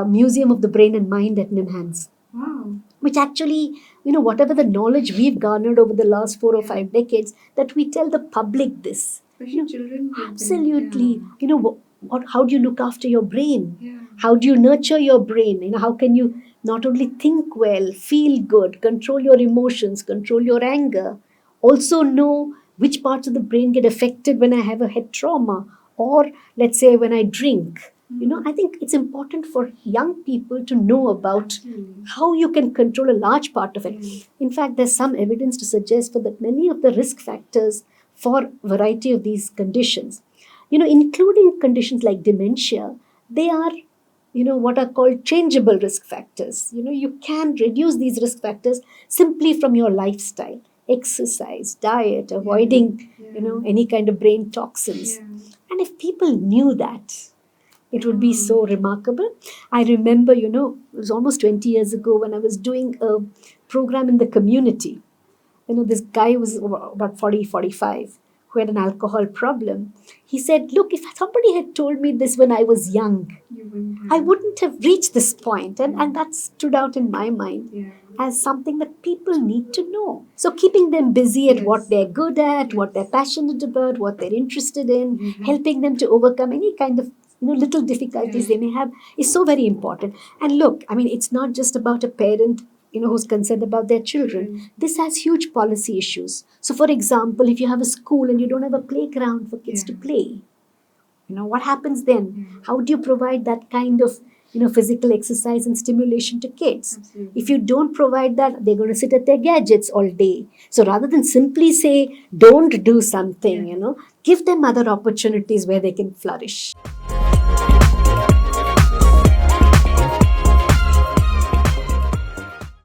Museum of the Brain and Mind at NIMHANS. Wow. Which actually, whatever the knowledge we've garnered over the last 4 or 5 decades, that we tell the public this. Especially children. Absolutely. How do you look after your brain? Yeah. How do you nurture your brain? How can you not only think well, feel good, control your emotions, control your anger, also know which parts of the brain get affected when I have a head trauma, or let's say when I drink. I think it's important for young people to know about how you can control a large part of it. In fact, there's some evidence to suggest that many of the risk factors for variety of these conditions, including conditions like dementia, they are, what are called changeable risk factors. You can reduce these risk factors simply from your lifestyle, exercise, diet, avoiding, any kind of brain toxins. And if people knew that, it would be so remarkable. I remember, it was almost 20 years ago when I was doing a program in the community. This guy was about 40, 45, who had an alcohol problem. He said, look, if somebody had told me this when I was young, I wouldn't have reached this point. And that stood out in my mind as something that people need to know. So keeping them busy at what they're good at, what they're passionate about, what they're interested in, helping them to overcome any kind of little difficulties they may have is so very important. And look, it's not just about a parent who's concerned about their children. This has huge policy issues. So, for example, if you have a school and you don't have a playground for kids to play, what happens then? How do you provide that kind of physical exercise and stimulation to kids? Absolutely. If you don't provide that, they're going to sit at their gadgets all day. So rather than simply say, don't do something, give them other opportunities where they can flourish.